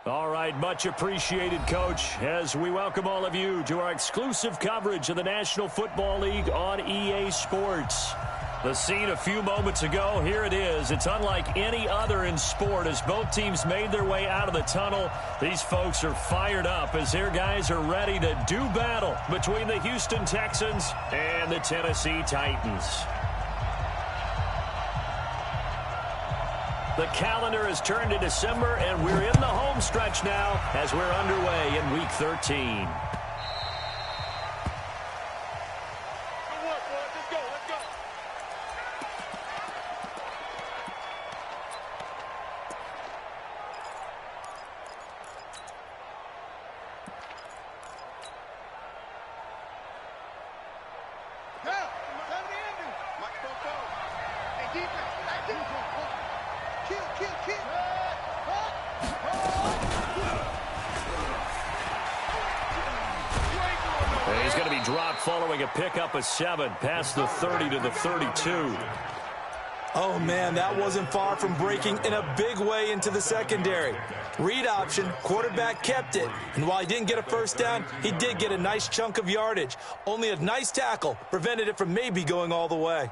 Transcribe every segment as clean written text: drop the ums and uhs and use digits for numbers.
All right, much appreciated, Coach, as we welcome all of you to our exclusive coverage of the National Football League on EA Sports. The scene a few moments ago, here it is. It's unlike any other in sport as both teams made their way out of the tunnel. These folks are fired up as their guys are ready to do battle between the Houston Texans and the Tennessee Titans. The calendar has turned to December, and we're in the home stretch now as we're underway in Week 13. He's going to be dropped following a pickup of 7 past the 30 to the 32. Oh, man, that wasn't far from breaking in a big way into the secondary. Read option, quarterback kept it. And while he didn't get a first down, he did get a nice chunk of yardage. Only a nice tackle prevented it from maybe going all the way.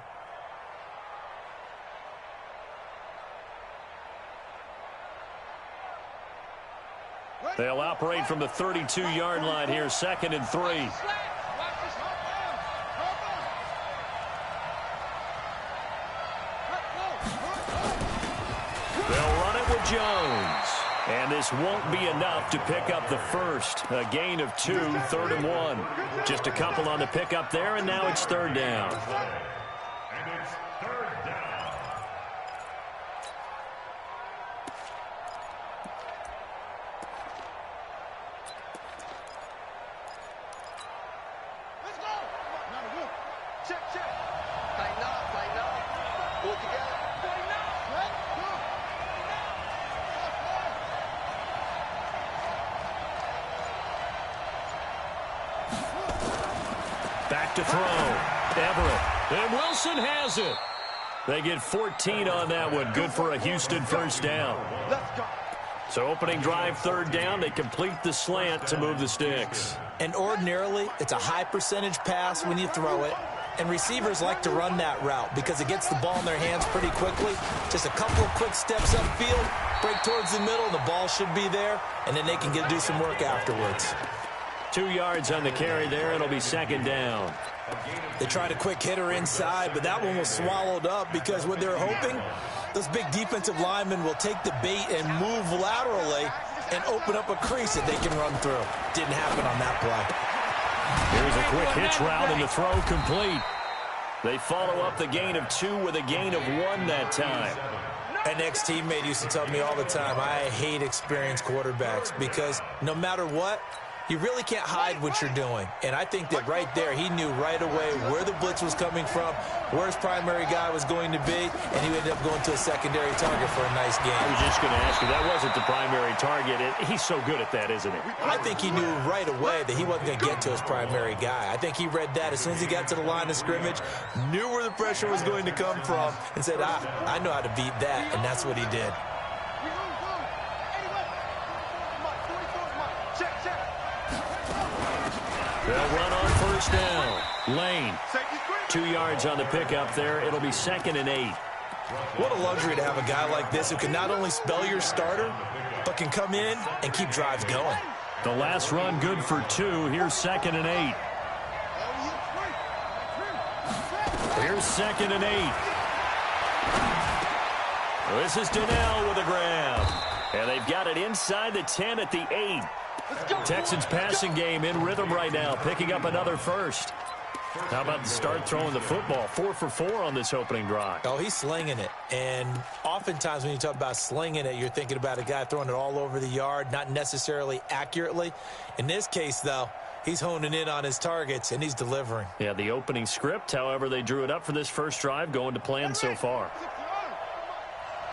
They'll operate from the 32-yard line here, 2nd and 3. They'll run it with Jones. And this won't be enough to pick up the first. A gain of 2, 3rd and 1. Just a couple on the pickup there, and now it's 3rd down. Back to throw. Everett. And Wilson has it. They get 14 on that one. Good for a Houston first down. So opening drive, 3rd down. They complete the slant to move the sticks. And ordinarily, it's a high percentage pass when you throw it. And receivers like to run that route because it gets the ball in their hands pretty quickly. Just a couple of quick steps upfield, break towards the middle, the ball should be there, and then they can do some work afterwards. 2 yards on the carry there. It'll be 2nd down. They tried a quick hitter inside, but that one was swallowed up because what they're hoping, those big defensive linemen will take the bait and move laterally and open up a crease that they can run through. Didn't happen on that play. Here's a quick hitch route and the throw complete. They follow up the gain of 2 with a gain of 1 that time. An ex-teammate used to tell me all the time, I hate experienced quarterbacks because no matter what, you really can't hide what you're doing. And I think that right there, he knew right away where the blitz was coming from, where his primary guy was going to be, and he ended up going to a secondary target for a nice game. I was just going to ask you, that wasn't the primary target. He's so good at that, isn't he? I think he knew right away that he wasn't going to get to his primary guy. I think he read that as soon as he got to the line of scrimmage, knew where the pressure was going to come from, and said, I know how to beat that, and that's what he did. They'll run on first down. Lane. 2 yards on the pickup there. It'll be 2nd and 8. What a luxury to have a guy like this who can not only spell your starter, but can come in and keep drives going. The last run good for 2. Here's 2nd and 8. Here's 2nd and 8. This is Donnell with a grab. And they've got it inside the 10 at the 8. Texans passing game in rhythm right now, picking up another first. How about the start throwing the football? 4 for 4 on this opening drive. Oh, he's slinging it. And oftentimes when you talk about slinging it, you're thinking about a guy throwing it all over the yard, not necessarily accurately. In this case, though, he's honing in on his targets, and he's delivering. Yeah, the opening script, however, they drew it up for this first drive, going to plan so far.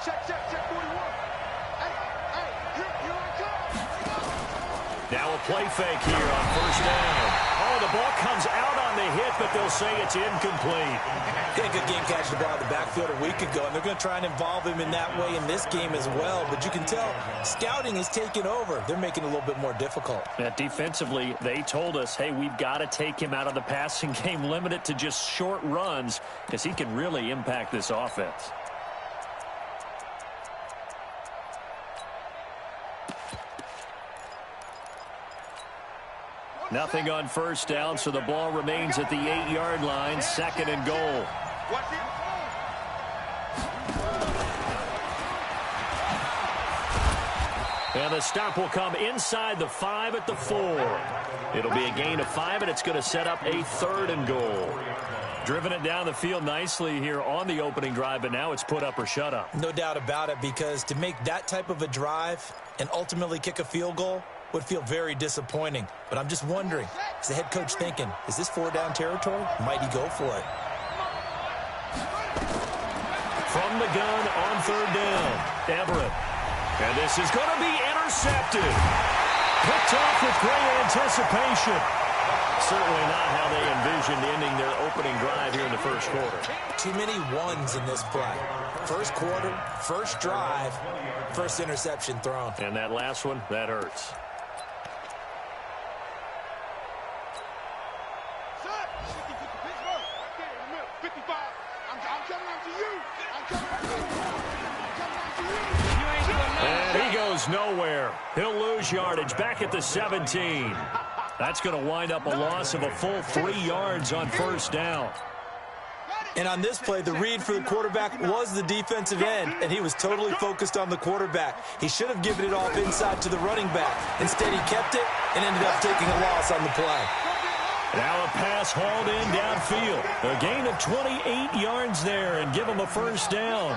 Check, 41. Now a play fake here on first down. Oh, the ball comes out on on the hit, but they'll say it's incomplete. He had a good game catching the ball in the backfield a week ago, and they're going to try and involve him in that way in this game as well. But you can tell scouting is taking over. They're making it a little bit more difficult. Defensively, they told us, hey, we've got to take him out of the passing game, limit it to just short runs, because he can really impact this offense. Nothing on first down, so the ball remains at the 8-yard line, 2nd and goal. And the stop will come inside the 5 at the 4. It'll be a gain of 5, and it's going to set up a 3rd and goal. Driven it down the field nicely here on the opening drive, but now it's put up or shut up. No doubt about it, because to make that type of a drive and ultimately kick a field goal would feel very disappointing. But I'm just wondering, is the head coach thinking, is this 4-down territory? Might he go for it? From the gun on 3rd down, Everett. And this is going to be intercepted. Picked off with great anticipation. Certainly not how they envisioned ending their opening drive here in the first quarter. Too many ones in this play. First quarter, first drive, first interception thrown. And that last one, that hurts. And he goes nowhere. He'll lose yardage back at the 17. That's going to wind up a loss of a full 3 yards on first down. And on this play, the read for the quarterback was the defensive end, and he was totally focused on the quarterback. He should have given it off inside to the running back. Instead, he kept it and ended up taking a loss on the play. Now a pass hauled in downfield. A gain of 28 yards there, and give him a first down.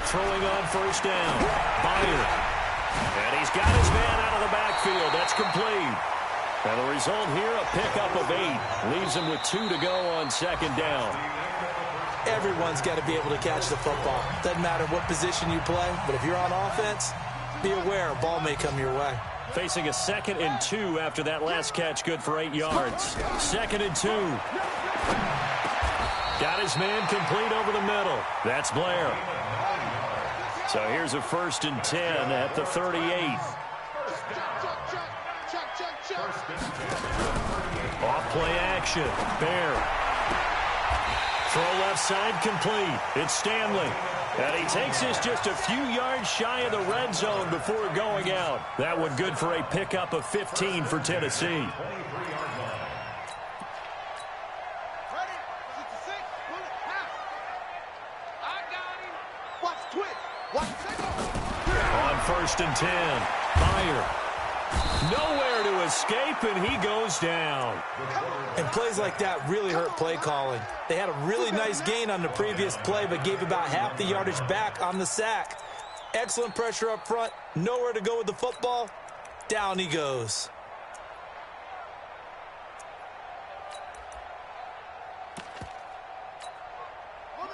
Throwing on first down. Byer. And he's got his man out of the backfield. That's complete. And the result here, a pickup of 8. Leaves him with 2 to go on 2nd down. Everyone's got to be able to catch the football. Doesn't matter what position you play, but if you're on offense, be aware a ball may come your way. Facing a 2nd and 2 after that last catch, good for 8 yards. 2nd and 2. Got his man complete over the middle. That's Blair. So here's a 1st and 10 at the 38. Off play action. Bear. Throw left side complete. It's Stanley. And he takes this just a few yards shy of the red zone before going out. That one good for a pickup of 15 for Tennessee. On 1st and 10, Byer. Nowhere to escape, and he goes down. And plays like that really hurt play calling. They had a really nice gain on the previous play, but gave about half the yardage back on the sack. Excellent pressure up front. Nowhere to go with the football. Down he goes.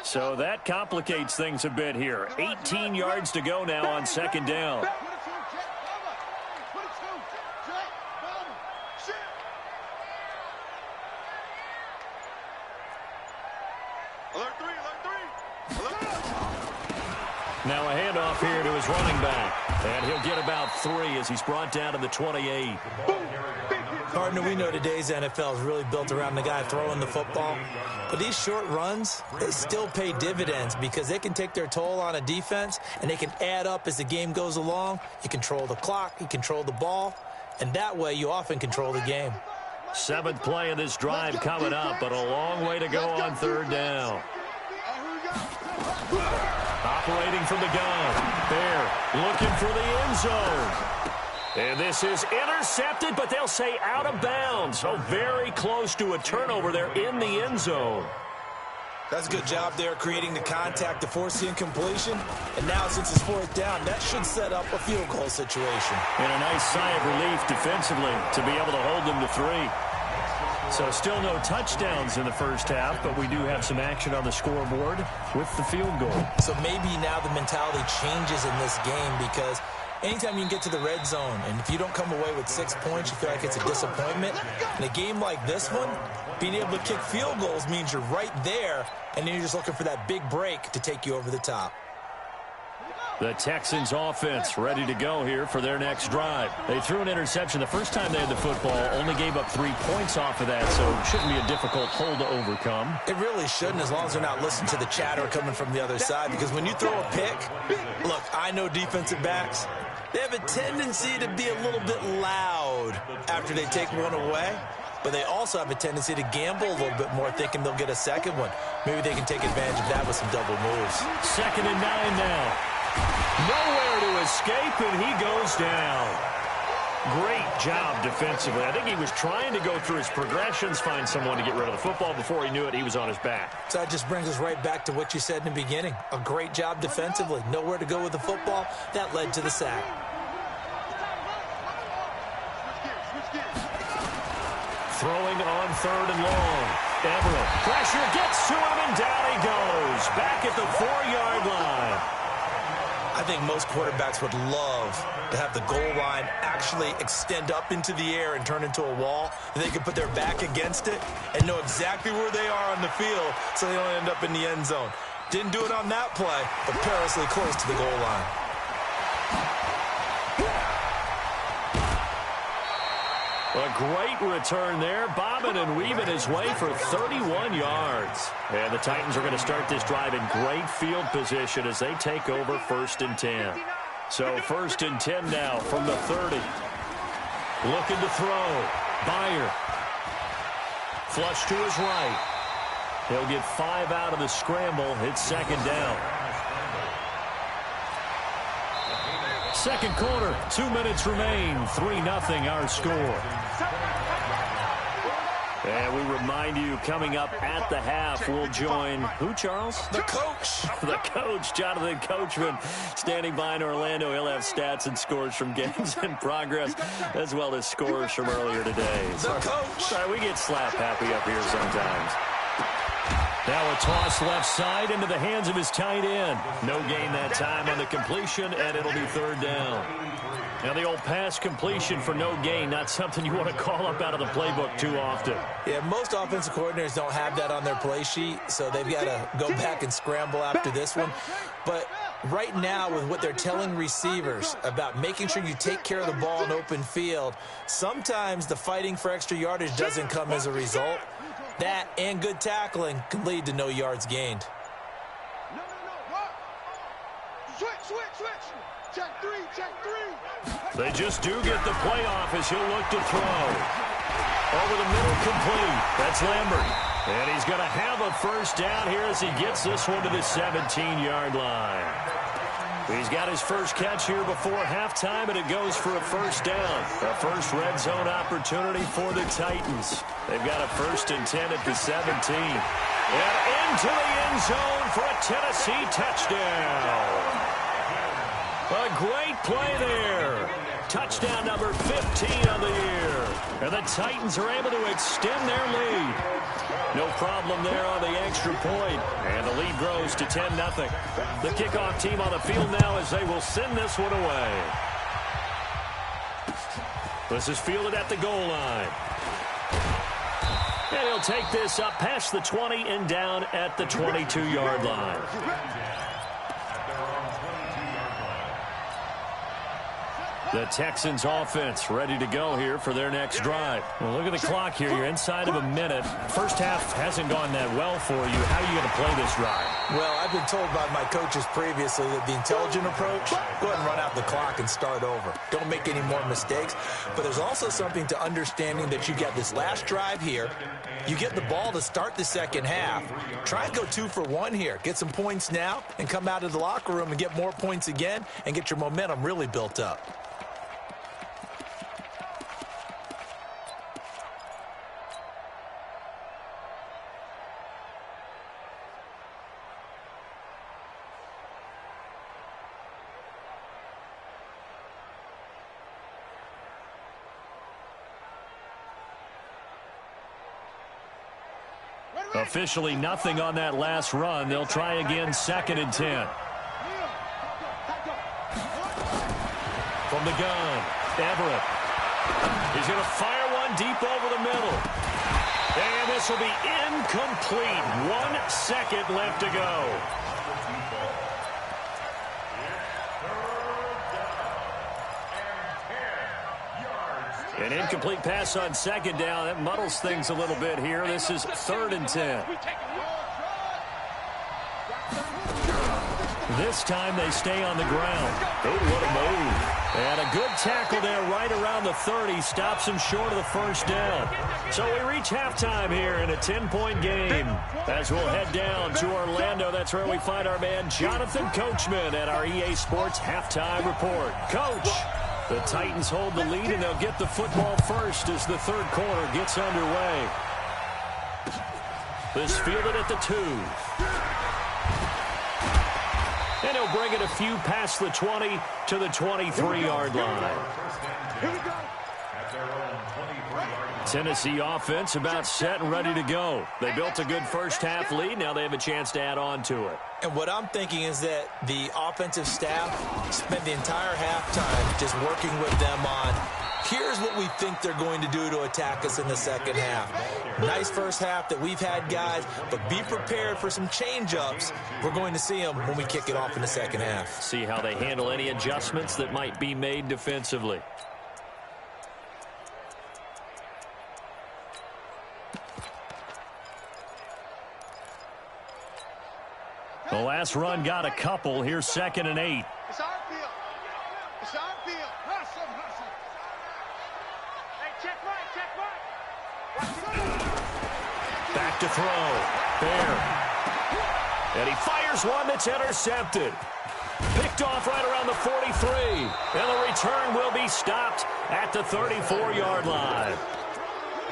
So that complicates things a bit here. 18 yards to go now on 2nd down. Now a handoff here to his running back. And he'll get about 3 as he's brought down to the 28. Partner, we know today's NFL is really built around the guy throwing the football. But these short runs, they still pay dividends because they can take their toll on a defense and they can add up as the game goes along. You control the clock, you control the ball, and that way you often control the game. 7th play of this drive coming up, but a long way to go on 3rd down. Operating from the gun. Bear looking for the end zone. And this is intercepted, but they'll say out of bounds. So very close to a turnover there in the end zone. That's a good job there creating the contact to force the incompletion. And now since it's 4th down, that should set up a field goal situation. And a nice sigh of relief defensively to be able to hold them to 3. So still no touchdowns in the first half, but we do have some action on the scoreboard with the field goal. So maybe now the mentality changes in this game because anytime you can get to the red zone, and if you don't come away with 6 points, you feel like it's a disappointment. In a game like this one, being able to kick field goals means you're right there, and then you're just looking for that big break to take you over the top. The Texans offense ready to go here for their next drive. They threw an interception the first time they had the football, only gave up 3 points off of that, so it shouldn't be a difficult hole to overcome. It really shouldn't, as long as they're not listening to the chatter coming from the other side, because when you throw a pick, look, I know defensive backs, they have a tendency to be a little bit loud after they take one away, but they also have a tendency to gamble a little bit more, thinking they'll get a second one. Maybe they can take advantage of that with some double moves. 2nd and 9 now. Nowhere to escape, and he goes down. Great job defensively. I think he was trying to go through his progressions, find someone to get rid of the football. Before he knew it, he was on his back. So that just brings us right back to what you said in the beginning. A great job defensively. Nowhere to go with the football. That led to the sack. Throwing on 3rd and long. Everett. Pressure gets to him, and down he goes. Back at the 4-yard line. I think most quarterbacks would love to have the goal line actually extend up into the air and turn into a wall. And they can put their back against it and know exactly where they are on the field so they don't end up in the end zone. Didn't do it on that play, but perilously close to the goal line. A great return there, bobbing and weaving his way for 31 yards. And the Titans are going to start this drive in great field position as they take over 1st and 10. So 1st and 10 now from the 30. Looking to throw. Byer. Flush to his right. He'll get 5 out of the scramble. It's 2nd down. 2nd quarter, 2 minutes remain. 3-0 our score. And we remind you, coming up at the half, we'll join who, Charles? The coach. The coach, Jonathan Coachman, standing by in Orlando. He'll have stats and scores from games in progress, as well as scores from earlier today. The coach. Sorry, we get slap happy up here sometimes. Now a toss left side into the hands of his tight end. No gain that time on the completion, and it'll be 3rd down. Now the old pass completion for no gain, not something you want to call up out of the playbook too often. Yeah, most offensive coordinators don't have that on their play sheet, so they've got to go back and scramble after this one. But right now, with what they're telling receivers about making sure you take care of the ball in open field, sometimes the fighting for extra yardage doesn't come as a result. That and good tackling can lead to no yards gained. Switch. Check 3. They just do get the playoff as he'll look to throw. Over the middle, complete. That's Lambert. And he's going to have a 1st down here as he gets this one to the 17-yard line. He's got his first catch here before halftime, and it goes for a 1st down. A first red zone opportunity for the Titans. They've got a 1st and 10 at the 17. And into the end zone for a Tennessee touchdown. A great play there. Touchdown number 15 on the year. And the Titans are able to extend their lead. No problem there on the extra point. And the lead grows to 10-0. The kickoff team on the field now as they will send this one away. This is fielded at the goal line. And he'll take this up past the 20 and down at the 22-yard line. The Texans offense ready to go here for their next drive. Well, look at the clock here. You're inside of a minute. First half hasn't gone that well for you. How are you going to play this drive? Well, I've been told by my coaches previously that the intelligent approach, go ahead and run out the clock and start over. Don't make any more mistakes. But there's also something to understanding that you get this last drive here. You get the ball to start the second half. Try and go 2 for 1 here. Get some points now and come out of the locker room and get more points again and get your momentum really built up. Officially nothing on that last run. They'll try again 2nd and 10. from the gun. Everett. He's going to fire one deep over the middle. And this will be incomplete. 1 second left to go. An incomplete pass on second down. That muddles things a little bit here. This is 3rd and 10. This time they stay on the ground. Oh, what a move. And a good tackle there right around the 30. Stops him short of the first down. So we reach halftime here in a 10-point game. As we'll head down to Orlando, that's where we find our man Jonathan Coachman at our EA Sports Halftime Report. Coach, the Titans hold the lead, and they'll get the football first as the third quarter gets underway. This fielded at the 2. And he'll bring it a few past the 20 to the 23-yard line. Tennessee offense about set and ready to go. They built a good first-half lead. Now they have a chance to add on to it. And what I'm thinking is that the offensive staff spent the entire halftime just working with them on, here's what we think they're going to do to attack us in the second half. Nice first half that we've had, guys, but be prepared for some change-ups. We're going to see them when we kick it off in the second half. See how they handle any adjustments that might be made defensively. The last run got a couple. Here's 2nd and 8. It's our field. It's our field. Hustle, hustle. Hey, check right. Back to throw. Fair. And he fires one that's intercepted. Picked off right around the 43. And the return will be stopped at the 34-yard line.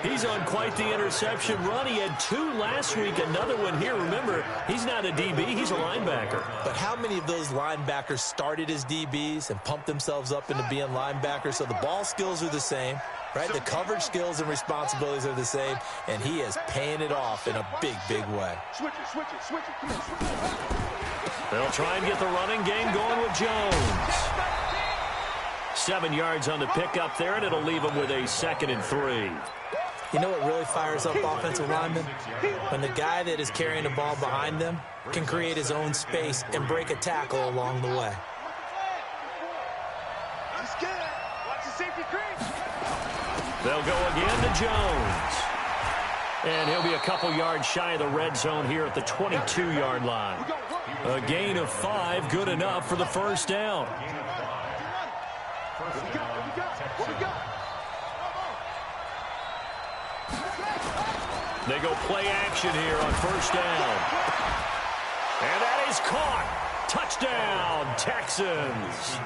He's on quite the interception run. He had 2 last week, another one here. Remember, he's not a DB, he's a linebacker. But how many of those linebackers started as DBs and pumped themselves up into being linebackers? So the ball skills are the same, right? The coverage skills and responsibilities are the same, and he is paying it off in a big, big way. Switch it. Come on, switch it. They'll try and get the running game going with Jones. 7 yards on the pickup there, and it'll leave him with a 2nd and 3. You know what really fires up offensive linemen? When the guy that is carrying the ball behind them can create his own space and break a tackle along the way. He's scared. Watch the safety crease. They'll go again to Jones. And he'll be a couple yards shy of the red zone here at the 22-yard line. A gain of 5, good enough for the first down. What we got? They go play action here on first down. And that is caught. Touchdown, Texans.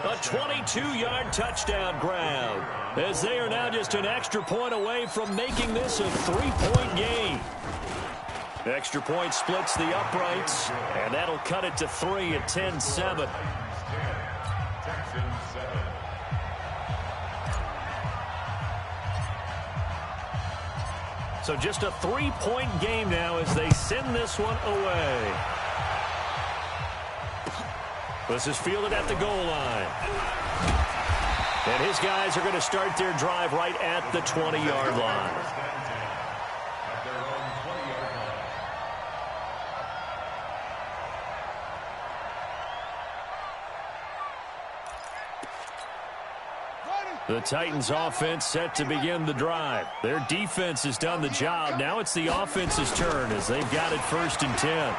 A 22-yard touchdown grab, as they are now just an extra point away from making this a 3-point game. Extra point splits the uprights, and that'll cut it to 3 at 10-7. So just a 3-point game now as they send this one away. This is fielded at the goal line. And his guys are going to start their drive right at the 20-yard line. The Titans offense set to begin the drive. Their defense has done the job. Now it's the offense's turn as they've got it 1st and 10.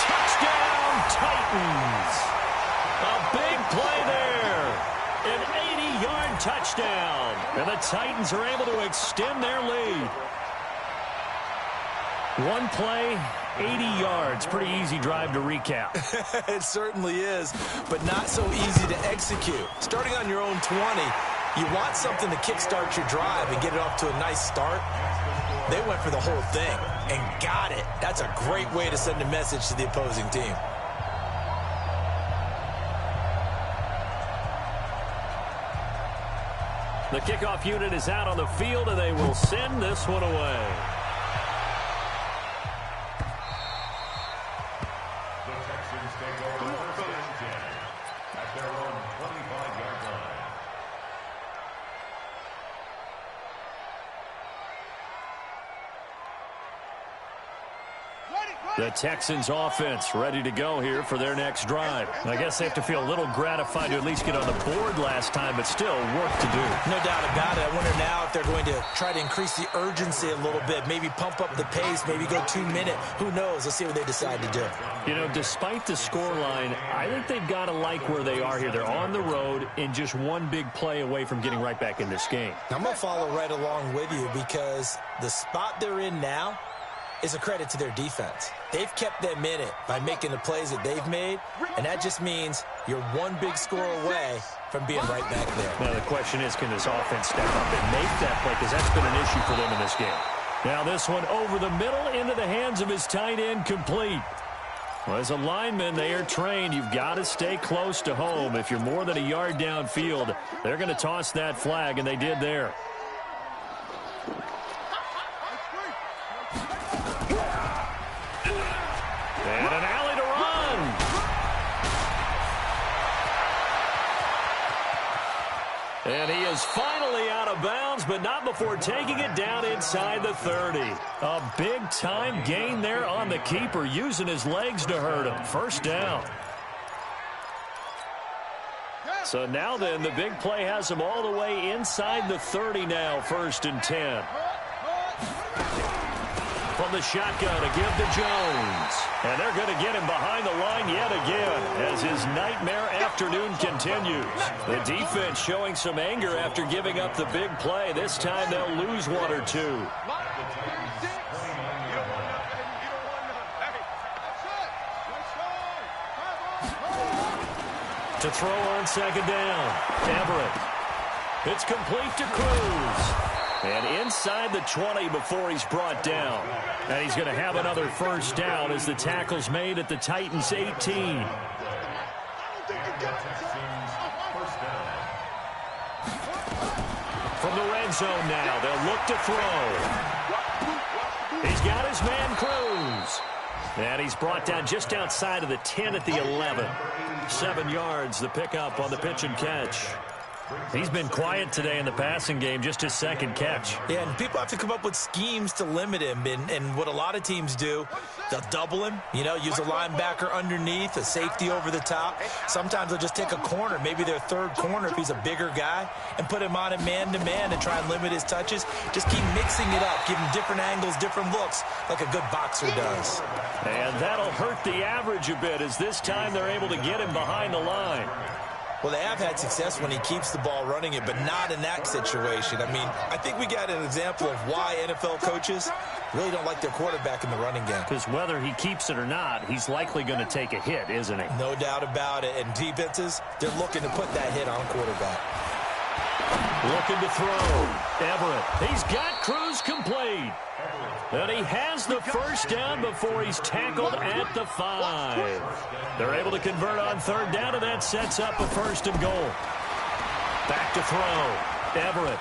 Touchdown, Titans. A big play there. An 80-yard touchdown. And the Titans are able to extend their lead. One play, 80 yards. Pretty easy drive to recap. It certainly is, but not so easy to execute. Starting on your own 20, you want something to kickstart your drive and get it off to a nice start. They went for the whole thing and got it. That's a great way to send a message to the opposing team. The kickoff unit is out on the field, and they will send this one away. The Texans take over first and 10 at their own 25-yard line. The Texans offense ready to go here for their next drive. I guess they have to feel a little gratified to at least get on the board last time, but still work to do. No doubt about it. I wonder now if they're going to try to increase the urgency a little bit, maybe pump up the pace, maybe go 2-minute. Who knows? Let's see what they decide to do. You know, despite the scoreline, I think they've got to like where they are here. They're on the road and just one big play away from getting right back in this game. I'm going to follow right along with you because the spot they're in now is a credit to their defense. They've kept them in it by making the plays that they've made, and that just means you're one big score away from being right back there. Now the question is, can this offense step up and make that play, because that's been an issue for them in this game. Now this one over the middle into the hands of his tight end, complete. Well, as a lineman, they are trained. You've got to stay close to home. If you're more than a yard downfield, they're going to toss that flag, and they did there. And an alley to run. And he is finally out of bounds, but not before taking it down inside the 30. A big-time gain there on the keeper, using his legs to hurt him. First down. So now then, the big play has him all the way inside the 30 now, 1st and 10. From the shotgun to give to Jones. And they're going to get him behind the line yet again as his nightmare afternoon continues. The defense showing some anger after giving up the big play. This time they'll lose one or two. To throw on 2nd down. Everett. It's complete to Cruz. And inside the 20 before he's brought down. And he's going to have another first down as the tackle's made at the Titans' 18. From the red zone now, they'll look to throw. He's got his man Cruz. And he's brought down just outside of the 10 at the 11. 7 yards, the pickup on the pitch and catch. He's been quiet today in the passing game, just his 2nd catch. Yeah, and people have to come up with schemes to limit him. And what a lot of teams do, they'll double him, you know, use a linebacker underneath, a safety over the top. Sometimes they'll just take a corner, maybe their 3rd corner if he's a bigger guy, and put him on a man-to-man and try and limit his touches. Just keep mixing it up, give him different angles, different looks, like a good boxer does. And that'll hurt the average a bit, as this time they're able to get him behind the line. Well, they have had success when he keeps the ball running it, but not in that situation. I mean, I think we got an example of why NFL coaches really don't like their quarterback in the running game. Because whether he keeps it or not, he's likely going to take a hit, isn't he? No doubt about it. And defenses, they're looking to put that hit on a quarterback. Looking to throw. Everett. He's got Cruz complete. And he has the first down before he's tackled at the 5. They're able to convert on 3rd down, and that sets up a 1st and goal. Back to throw. Everett.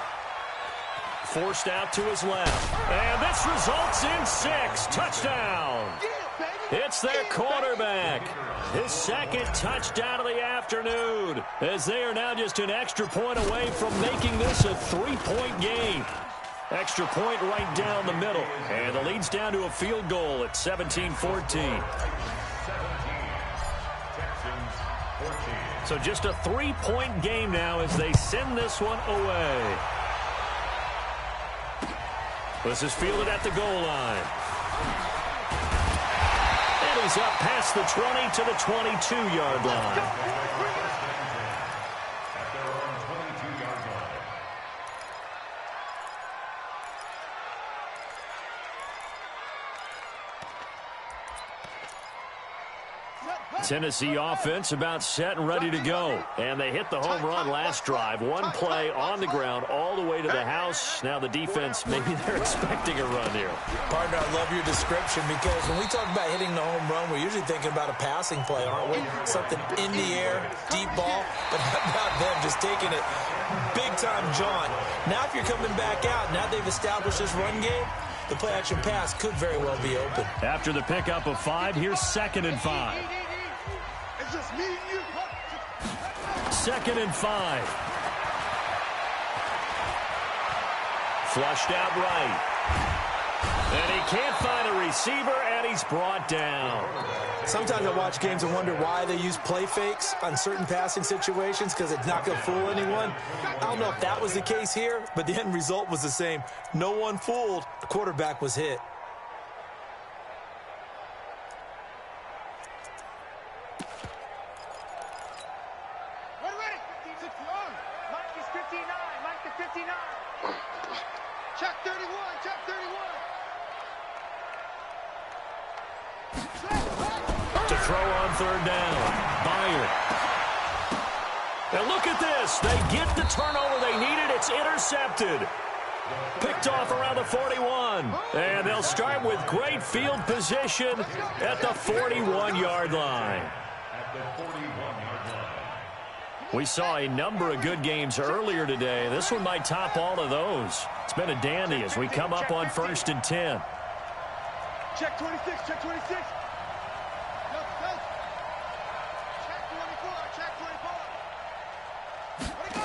Forced out to his left. And this results in 6. Touchdown. It's their quarterback. His 2nd touchdown of the afternoon, as they are now just an extra point away from making this a 3-point game. Extra point right down the middle. And the lead's down to a field goal at 17-14. So just a 3-point game now as they send this one away. This is fielded at the goal line. And he's up past the 20 to the 22-yard line. Tennessee offense about set and ready to go. And they hit the home run last drive. One play on the ground all the way to the house. Now the defense, maybe they're expecting a run here. Partner, I love your description, because when we talk about hitting the home run, we're usually thinking about a passing play, aren't we? Something in the air, deep ball. But how about them just taking it big time, John, Now if you're coming back out, now they've established this run game, the play-action pass could very well be open. After the pickup of 5, here's 2nd and 5. It's just me and you. 2nd and 5. Flushed out right. And he can't find a receiver, and he's brought down. Sometimes I watch games and wonder why they use play fakes on certain passing situations, because it's not going to fool anyone. I don't know if that was the case here, but the end result was the same. No one fooled. The quarterback was hit. Ready. Mike is 59. Mike the 59. Check 31. Check 31. To throw on 3rd down. Byard. And look at this. They get the turnover they needed. It's intercepted. Picked off around the 41. And they'll start with great field position at the 41-yard line. We saw a number of good games earlier today. This one might top all of those. It's been a dandy as we come up on 1st and 10. Check 26. Check 26. Check 24. Check 24. Where'd it go?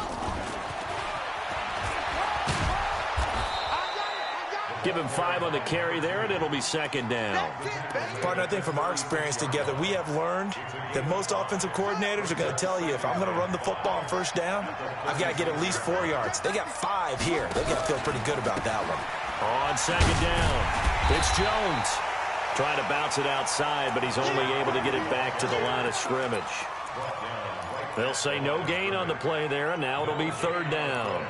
Give him 5 on the carry there, and it'll be 2nd down. Partner, I think from our experience together, we have learned that most offensive coordinators are going to tell you, if I'm going to run the football on 1st down, I've got to get at least 4 yards. They got 5 here. They've got to feel pretty good about that one. On 2nd down, it's Jones. Trying to bounce it outside, but he's only able to get it back to the line of scrimmage. They'll say no gain on the play there, and now it'll be 3rd down.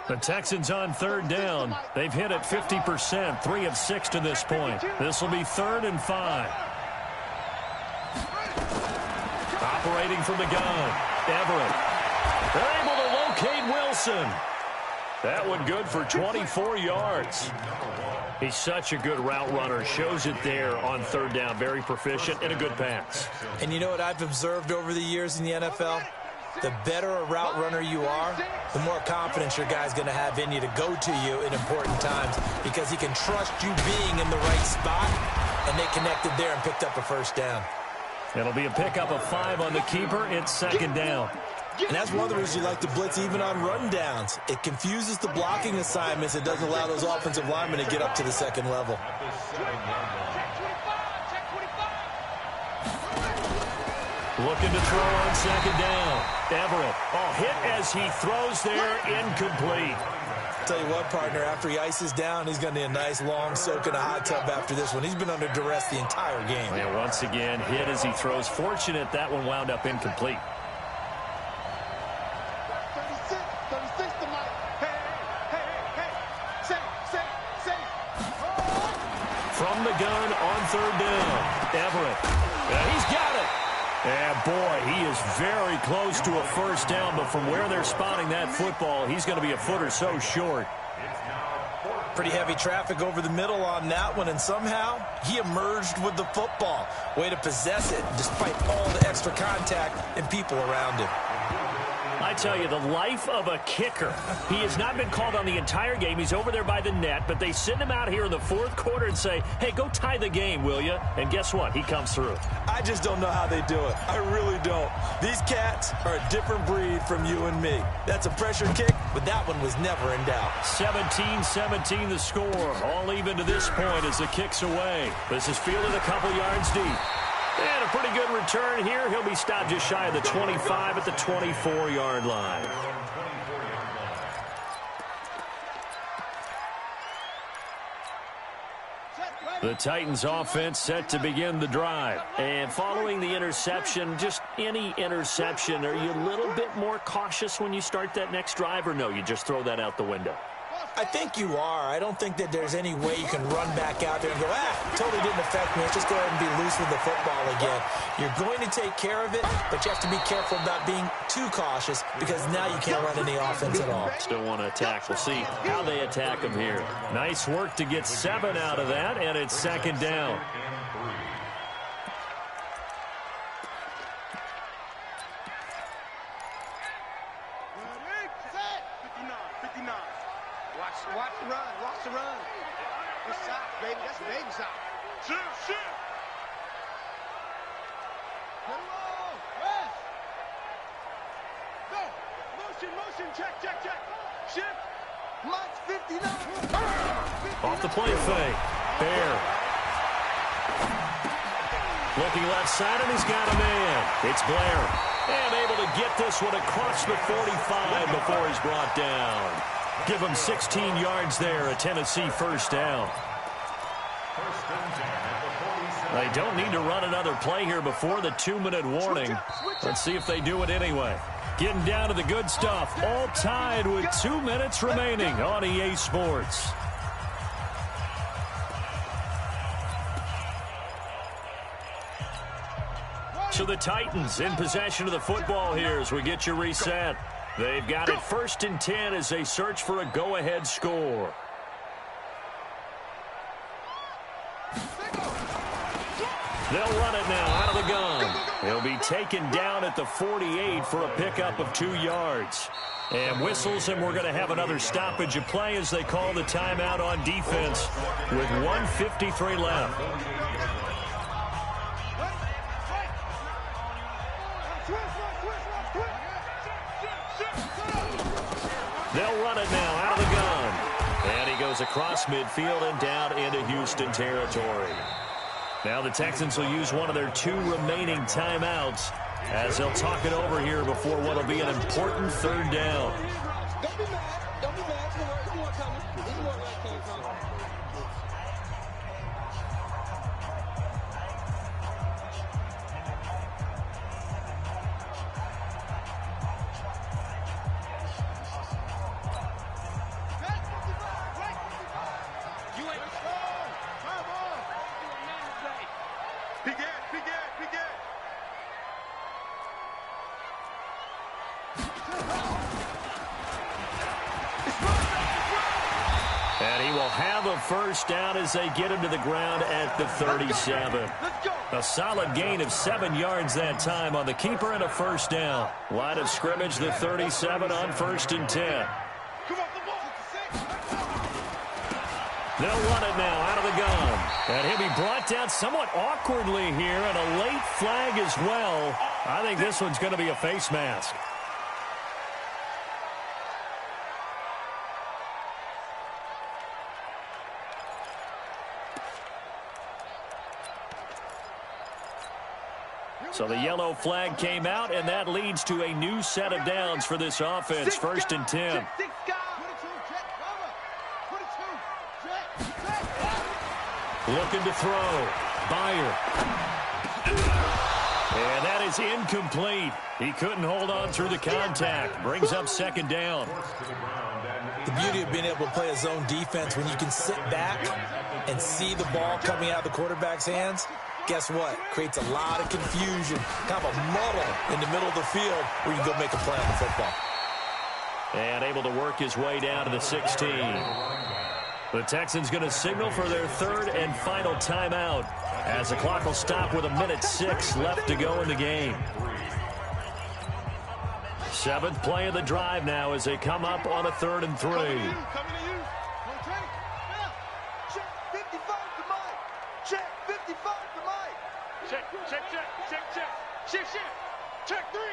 The Texans on 3rd down. They've hit it 50%, 3 of 6 to this point. This will be 3rd and 5. Operating from the gun, Everett. They're able to locate Wilson. That one good for 24 yards. He's such a good route runner. Shows it there on 3rd down. Very proficient and a good pass. And you know what I've observed over the years in the NFL? The better a route runner you are, the more confidence your guy's going to have in you to go to you in important times, because he can trust you being in the right spot, and they connected there and picked up a 1st down. It'll be a pickup of 5 on the keeper. It's 2nd down. And that's one of the reasons you like to blitz even on rundowns. It confuses the blocking assignments. It doesn't allow those offensive linemen to get up to the 2nd level. Looking to throw on 2nd down. Everett. Oh, hit as he throws there. Incomplete. Tell you what, partner, after he ices down, he's going to need a nice long soak in a hot tub after this one. He's been under duress the entire game. And once again, hit as he throws. Fortunate that one wound up incomplete. 36 to Mike. Hey. Say. From the gun on 3rd down. Everett. He's got it. And boy, he is very close to a 1st down, but from where they're spotting that football, he's going to be a foot or so short. Pretty heavy traffic over the middle on that one, and somehow he emerged with the football. Way to possess it, despite all the extra contact and people around him. I tell you, the life of a kicker. He has not been called on the entire game. He's over there by the net, but they send him out here in the 4th quarter and say, hey, go tie the game, will you? And guess what? He comes through. I just don't know how they do it. I really don't. These cats are a different breed from you and me. That's a pressure kick, but that one was never in doubt. 17-17 the score. All even to this point as the kick's away. This is fielded a couple yards deep. And a pretty good return here. He'll be stopped just shy of the 25 at the 24-yard line. The Titans offense set to begin the drive. And following the interception, just any interception, are you a little bit more cautious when you start that next drive, or no, you just throw that out the window? I think you are. I don't think that there's any way you can run back out there and go, totally didn't affect me. Let's just go ahead and be loose with the football again. You're going to take care of it, but you have to be careful about being too cautious, because now you can't run any offense at all. Still want to attack. We'll see how they attack him here. Nice work to get 7 out of that, and it's 2nd down. 59. Watch the run. Watch the run. Good side, baby. That's baby side. Shift. Get him on. Rest. Go. Motion. Check. Shift. Mike's 59. Off the play fake. Bear. Looking left side, and he's got a man. It's Blair. And able to get this one across the 45 before he's brought down. Give him 16 yards there, a Tennessee first down. They don't need to run another play here before the 2-minute warning. Let's see if they do it anyway. Getting down to the good stuff. All tied with 2 minutes remaining on EA Sports. So the Titans in possession of the football here as we get you reset. They've got it 1st and 10 as they search for a go-ahead score. They'll run it now out of the gun. He'll be taken down at the 48 for a pickup of 2 yards. And whistles, and we're going to have another stoppage of play as they call the timeout on defense with 1:53 left. They'll run it now out of the gun. And he goes across midfield and down into Houston territory. Now the Texans will use one of their 2 remaining timeouts as they'll talk it over here before what will be an important 3rd down. Don't be mad. Don't be mad. This is more coming. This is more where it came from. And he will have a first down as they get him to the ground at the 37. A solid gain of 7 yards that time on the keeper and a first down. Line of scrimmage, the 37 on 1st and 10. They'll run it now out of the gun. And he'll be brought down somewhat awkwardly here, and a late flag as well. I think this one's going to be a face mask. So the yellow flag came out, and that leads to a new set of downs for this offense. 1st and 10. Looking to throw. Byer. And that is incomplete. He couldn't hold on through the contact. Brings up 2nd down. The beauty of being able to play a zone defense when you can sit back and see the ball coming out of the quarterback's hands. Guess what? Creates a lot of confusion, kind of a muddle in the middle of the field where you can go make a play on the football. And able to work his way down to the 16. The Texans going to signal for their 3rd and final timeout as the clock will stop with 1:06 left to go in the game. 7th play of the drive now as they come up on a 3rd and 3. Check three.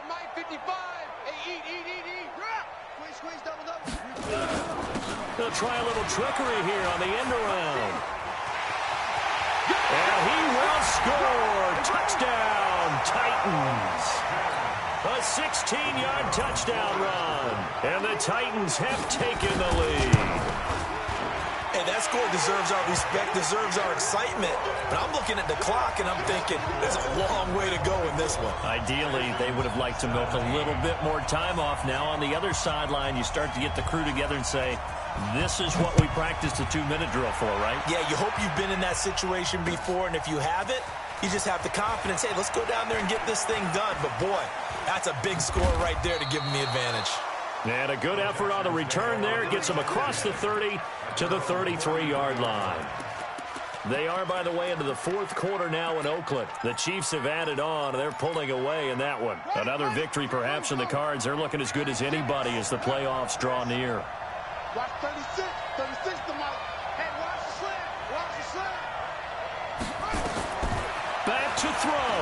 Mike 55. Hey, eat. Squeeze, double. They'll try a little trickery here on the end around. And he will score. Touchdown, Titans. A 16-yard touchdown run. And the Titans have taken the lead. And that score deserves our respect, deserves our excitement. But I'm looking at the clock, and I'm thinking, there's a long way to go in this one. Ideally, they would have liked to milk a little bit more time off. Now on the other sideline, you start to get the crew together and say, this is what we practiced a 2-minute drill for, right? Yeah, you hope you've been in that situation before, and if you haven't, you just have the confidence, hey, let's go down there and get this thing done. But, boy, that's a big score right there to give them the advantage. And a good effort on the return there. Gets them across the 30 to the 33-yard line. They are, by the way, into the fourth quarter now in Oakland. The Chiefs have added on. They're pulling away in that one. Another victory perhaps in the cards. They're looking as good as anybody as the playoffs draw near. Watch 36. 36 to Mike. Hey, watch the slam. Watch the slam. Back to throw.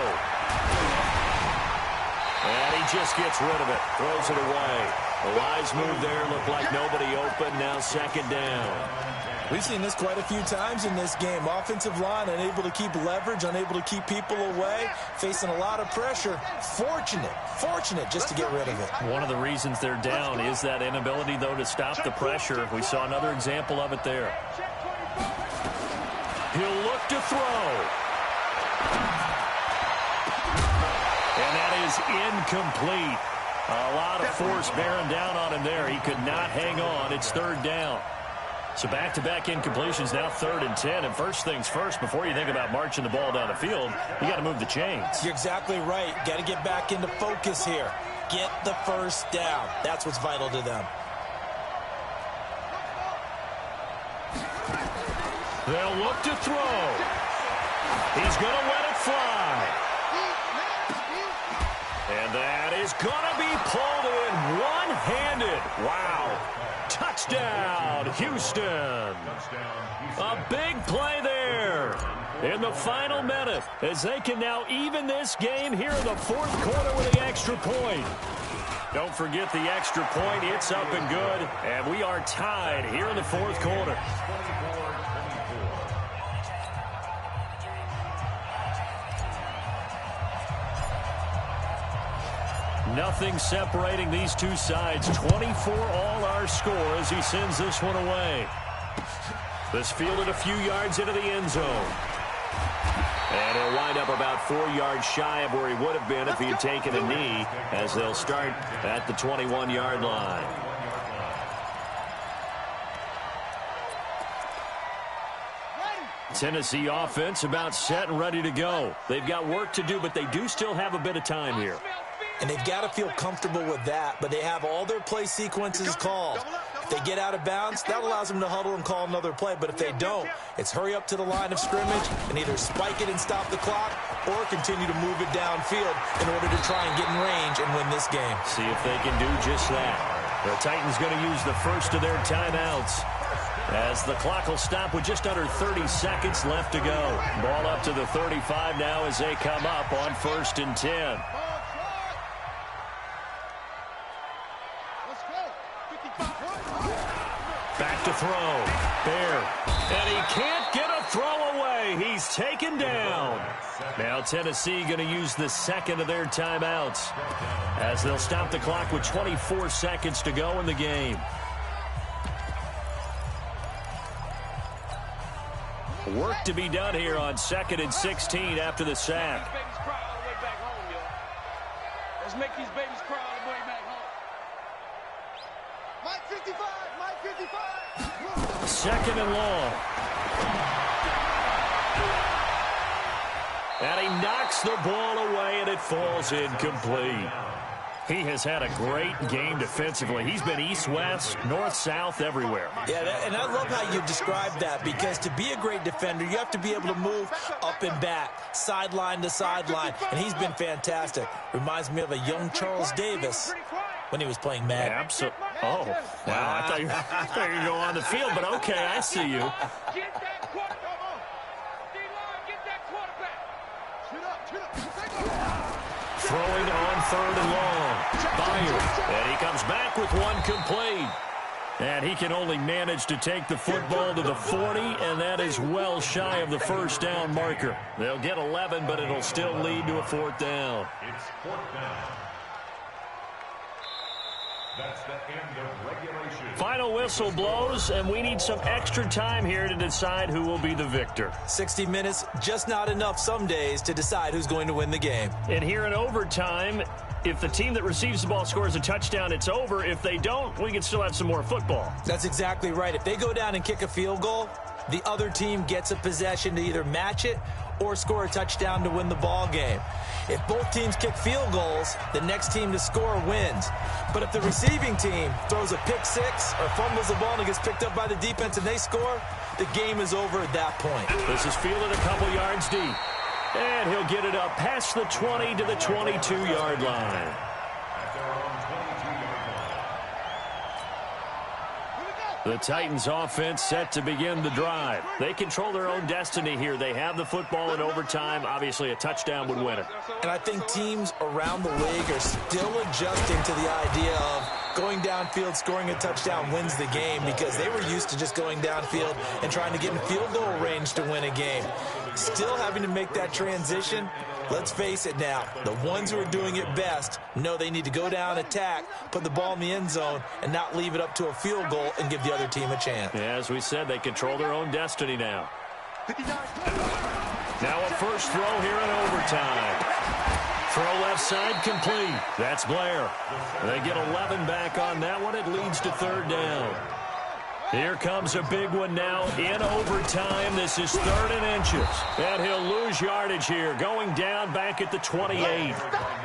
And he just gets rid of it. Throws it away. The wise move there. Looked like nobody open. Now second down. We've seen this quite a few times in this game. Offensive line unable to keep leverage, unable to keep people away, facing a lot of pressure. Fortunate just to get rid of it. One of the reasons they're down is that inability, though, to stop the pressure. We saw another example of it there. He'll look to throw. And that is incomplete. A lot of force bearing down on him there. He could not hang on. It's third down. So back-to-back incompletions, now 3rd and 10. And first things first, before you think about marching the ball down the field, you got to move the chains. You're exactly right. Got to get back into focus here. Get the first down. That's what's vital to them. They'll look to throw. He's going to let it fly. And that is going to be pulled in one-handed. Wow. Touchdown, Houston. A big play there in the final minute as they can now even this game here in the fourth quarter with the extra point. Don't forget the extra point. It's up and good, and we are tied here in the fourth quarter. Nothing separating these two sides. 24 all our score as he sends this one away. This fielded a few yards into the end zone. And he'll wind up about 4 yards shy of where he would have been if he had taken a knee, as they'll start at the 21-yard line. Tennessee offense about set and ready to go. They've got work to do, but they do still have a bit of time here. And they've got to feel comfortable with that, but they have all their play sequences called. If they get out of bounds, that allows them to huddle and call another play. But if they don't, it's hurry up to the line of scrimmage and either spike it and stop the clock or continue to move it downfield in order to try and get in range and win this game. See if they can do just that. The Titans going to use the first of their timeouts, as the clock will stop with just under 30 seconds left to go. Ball up to the 35 now as they come up on 1st and 10. Back to throw. Bear. And he can't get a throw away. He's taken down. Now Tennessee going to use the second of their timeouts, as they'll stop the clock with 24 seconds to go in the game. Work to be done here on 2nd and 16 after the sack. Let's make these babies cry all the way back home. Mike 55, Mike 55. 2nd and long. And he knocks the ball away, and it falls incomplete. He has had a great game defensively. He's been east-west, north-south, everywhere. Yeah, and I love how you described that, because to be a great defender, you have to be able to move up and back, sideline to sideline, and he's been fantastic. Reminds me of a young Charles Davis when he was playing Madden. Absolutely. Oh, wow. I thought you were going to go on the field, but okay, I see you. Get that quarterback. Get that quarterback. Shoot up. Throwing on 3rd and long. Byard. And he comes back with one complete. And he can only manage to take the football to the 40, and that is well shy of the first down marker. They'll get 11, but it'll still lead to a 4th down. It's 4th down. That's the end of regulation. Final whistle blows, and we need some extra time here to decide who will be the victor. 60 minutes, just not enough some days to decide who's going to win the game. And here in overtime, if the team that receives the ball scores a touchdown, it's over. If they don't, we can still have some more football. That's exactly right. If they go down and kick a field goal, the other team gets a possession to either match it or score a touchdown to win the ball game. If both teams kick field goals, the next team to score wins. But if the receiving team throws a pick six or fumbles the ball and it gets picked up by the defense and they score, the game is over at that point. This is fielded a couple yards deep. And he'll get it up past the 20 to the 22-yard line. The Titans offense set to begin the drive. They control their own destiny here. They have the football in overtime. Obviously, a touchdown would win it. And I think teams around the league are still adjusting to the idea of going downfield, scoring a touchdown wins the game, because they were used to just going downfield and trying to get in field goal range to win a game. Still having to make that transition. Let's face it now, the ones who are doing it best know they need to go down, attack, put the ball in the end zone, and not leave it up to a field goal and give the other team a chance. Yeah, as we said, they control their own destiny now. Now a first throw here in overtime. Throw left side complete. That's Blair. They get 11 back on that one. It leads to third down. Here comes a big one now in overtime. This is 3rd and inches. And he'll lose yardage here, going down back at the 28.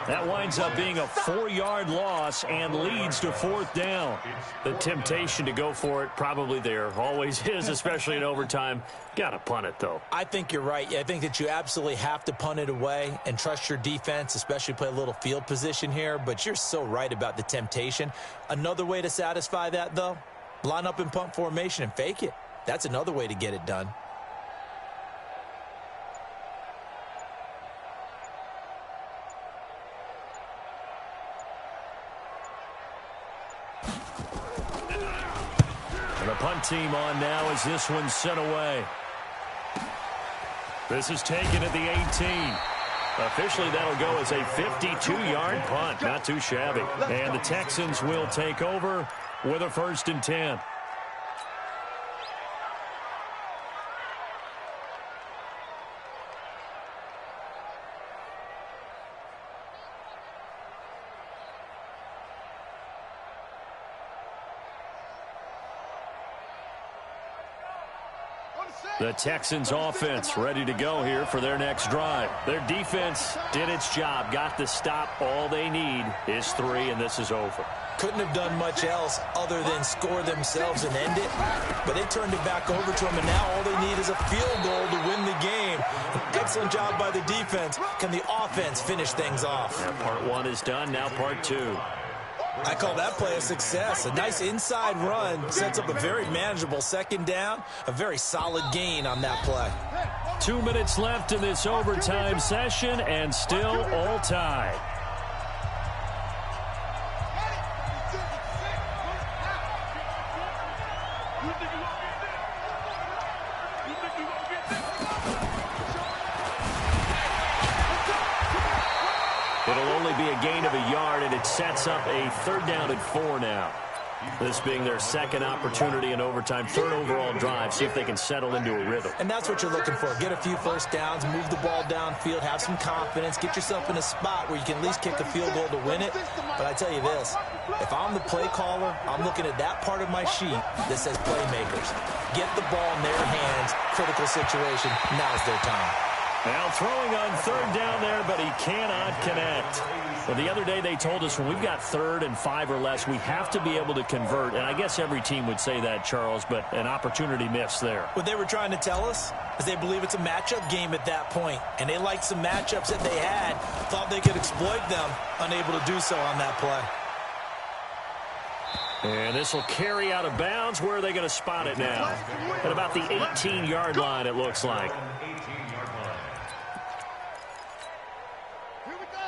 That winds up being a 4-yard loss and leads to 4th down. The temptation to go for it probably there. Always is, especially in overtime. Got to punt it, though. I think you're right. I think that you absolutely have to punt it away and trust your defense, especially play a little field position here. But you're so right about the temptation. Another way to satisfy that, though, line up in punt formation and fake it. That's another way to get it done. And the punt team on now as this one's sent away. This is taken at the 18. Officially, that'll go as a 52-yard punt. Not too shabby. And the Texans will take over with a 1st and 10. The Texans offense ready to go here for their next drive. Their defense did its job, got the stop. All they need is 3, and this is over. Couldn't have done much else other than score themselves and end it. But they turned it back over to them, and now all they need is a field goal to win the game. An excellent job by the defense. Can the offense finish things off? Yeah, part 1 is done, now part 2. I call that play a success. A nice inside run sets up a very manageable 2nd down. A very solid gain on that play. 2 minutes left in this overtime session, and still all tied. It'll only be a gain of a yard, and it sets up a 3rd down and 4 now. This being their 2nd opportunity in overtime, 3rd overall drive, see if they can settle into a rhythm. And that's what you're looking for. Get a few first downs, move the ball downfield, have some confidence, get yourself in a spot where you can at least kick a field goal to win it. But I tell you this, if I'm the play caller, I'm looking at that part of my sheet that says playmakers. Get the ball in their hands, critical situation, now's their time. Now throwing on 3rd down there, but he cannot connect. Well, the other day they told us when we've got 3rd and 5 or less, we have to be able to convert. And I guess every team would say that, Charles, but an opportunity missed there. What they were trying to tell us is they believe it's a matchup game at that point. And they liked some matchups that they had, thought they could exploit them, unable to do so on that play. And this will carry out of bounds. Where are they going to spot it now? At about the 18-yard line, it looks like.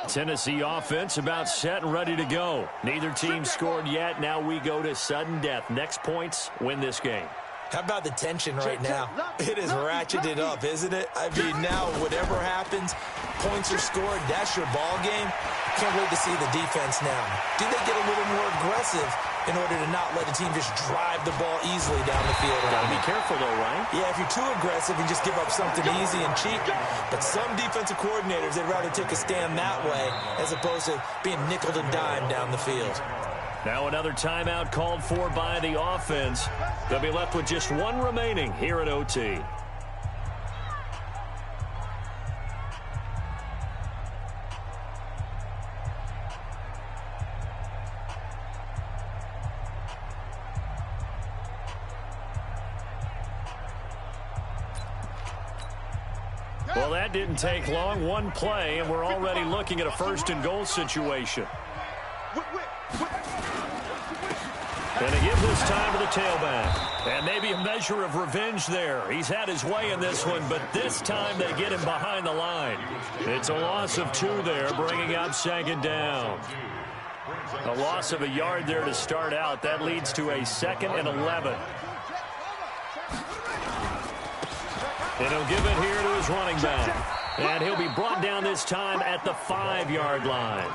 Tennessee offense about set and ready to go. Neither team scored yet. Now we go to sudden death. Next points win this game. How about the tension right now? It is ratcheted up, isn't it? I mean, now whatever happens, points are scored. That's your ball game. Can't wait to see the defense now. Do they get a little more aggressive in order to not let the team just drive the ball easily down the field? Got to be careful, though, right? Yeah, if you're too aggressive and just give up something easy and cheap. But some defensive coordinators, they'd rather take a stand that way as opposed to being nickeled and dimed down the field. Now another timeout called for by the offense. They'll be left with just 1 remaining here at OT. Well, that didn't take long. One play, and we're already looking at a first-and-goal situation. And they give this time to the tailback. And maybe a measure of revenge there. He's had his way in this one, but this time they get him behind the line. It's a loss of 2 there, bringing up second down. A loss of a yard there to start out. That leads to a 2nd and 11. And he'll give it here to his running back. And he'll be brought down this time at the 5-yard line.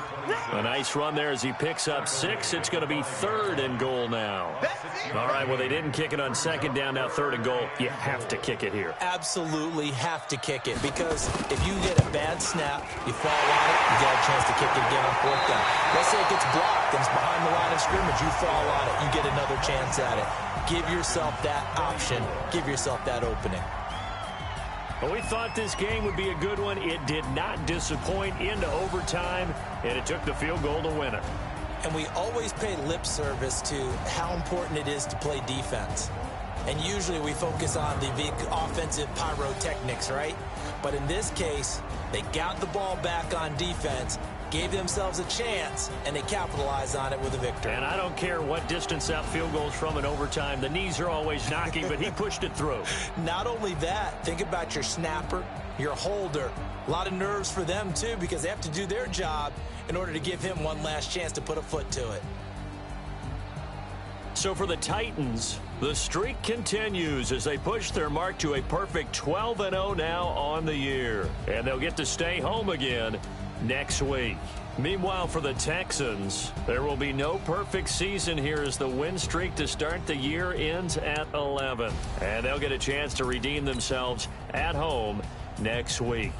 A nice run there as he picks up 6. It's going to be 3rd and goal now. All right, well, they didn't kick it on 2nd down, now 3rd and goal. You have to kick it here. Absolutely have to kick it, because if you get a bad snap, you fall on it, you get a chance to kick it again on 4th down. Let's say it gets blocked and it's behind the line of scrimmage. You fall on it, you get another chance at it. Give yourself that option. Give yourself that opening. Well, we thought this game would be a good one. It did not disappoint into overtime, and it took the field goal to win it. And we always pay lip service to how important it is to play defense. And usually we focus on the big offensive pyrotechnics, right? But in this case, they got the ball back on defense, gave themselves a chance, and they capitalized on it with a victory. And I don't care what distance that field goes from in overtime. The knees are always knocking, but he pushed it through. Not only that, think about your snapper, your holder. A lot of nerves for them, too, because they have to do their job in order to give him one last chance to put a foot to it. So for the Titans, the streak continues as they push their mark to a perfect 12-0 now on the year. And they'll get to stay home again next week. Meanwhile, for the Texans, there will be no perfect season here as the win streak to start the year ends at 11. And they'll get a chance to redeem themselves at home next week.